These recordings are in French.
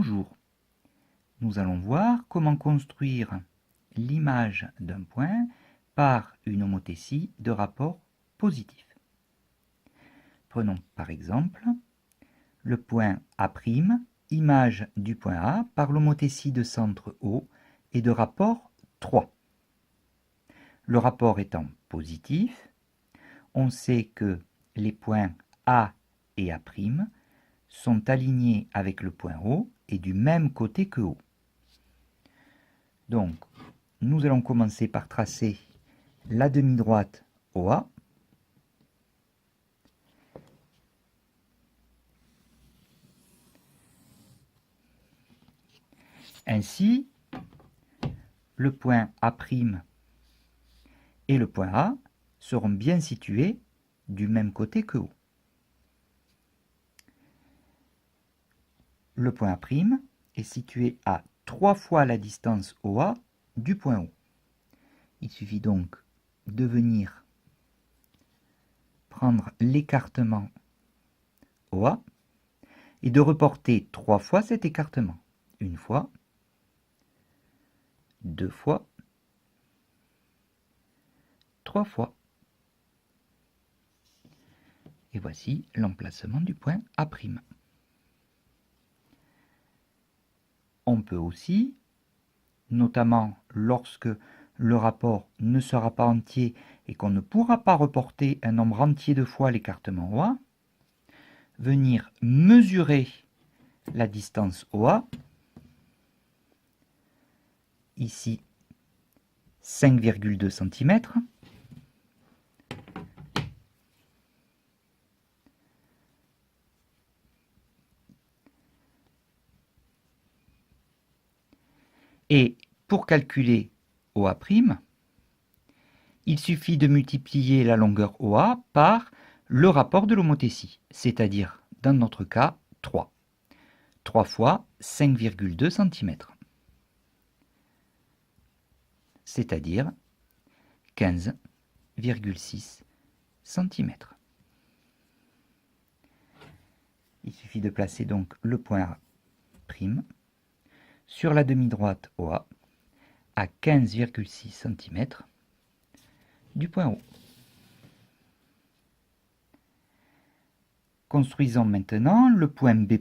Bonjour. Nous allons voir comment construire l'image d'un point par une homothétie de rapport positif. Prenons par exemple le point A', image du point A par l'homothétie de centre O et de rapport 3. Le rapport étant positif, on sait que les points A et A' sont alignés avec le point O et du même côté que O. Donc, nous allons commencer par tracer la demi-droite OA. Ainsi, le point A' et le point A seront bien situés du même côté que O. Le point A' est situé à 3 fois la distance OA du point O. Il suffit donc de venir prendre l'écartement OA et de reporter 3 fois cet écartement. Une fois, 2 fois, 3 fois. Et voici l'emplacement du point A'. On peut aussi, notamment lorsque le rapport ne sera pas entier et qu'on ne pourra pas reporter un nombre entier de fois l'écartement OA, venir mesurer la distance OA, ici 5,2 cm, et pour calculer OA', il suffit de multiplier la longueur OA par le rapport de l'homothétie, c'est-à-dire, dans notre cas, 3. 3 fois 5,2 cm, c'est-à-dire 15,6 cm. Il suffit de placer donc le point A' sur la demi-droite OA à 15,6 cm du point O. Construisons maintenant le point B',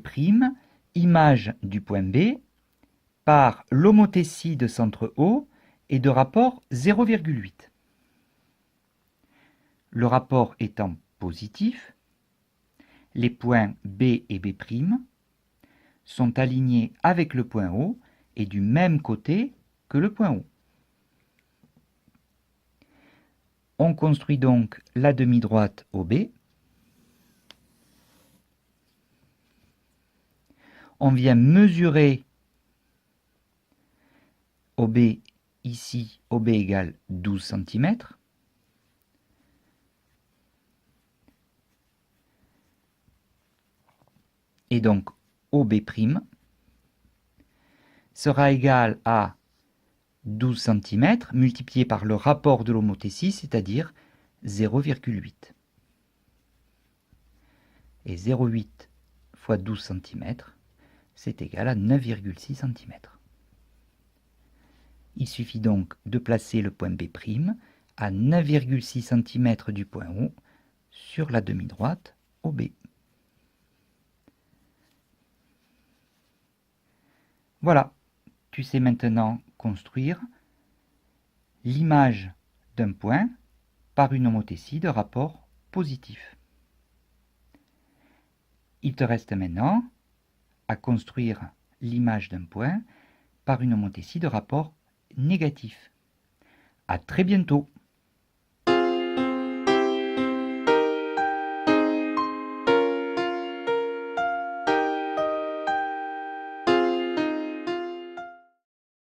image du point B, par l'homothétie de centre O et de rapport 0,8. Le rapport étant positif, les points B et B' sont alignés avec le point O et du même côté que le point O. On construit donc la demi-droite OB. On vient mesurer OB ici, OB égale 12 cm. Et donc OB' sera égal à 12 cm multiplié par le rapport de l'homothétie, c'est-à-dire 0,8. Et 0,8 fois 12 cm, c'est égal à 9,6 cm. Il suffit donc de placer le point B' à 9,6 cm du point O sur la demi-droite OB. Voilà, tu sais maintenant construire l'image d'un point par une homothétie de rapport positif. Il te reste maintenant à construire l'image d'un point par une homothétie de rapport négatif. À très bientôt.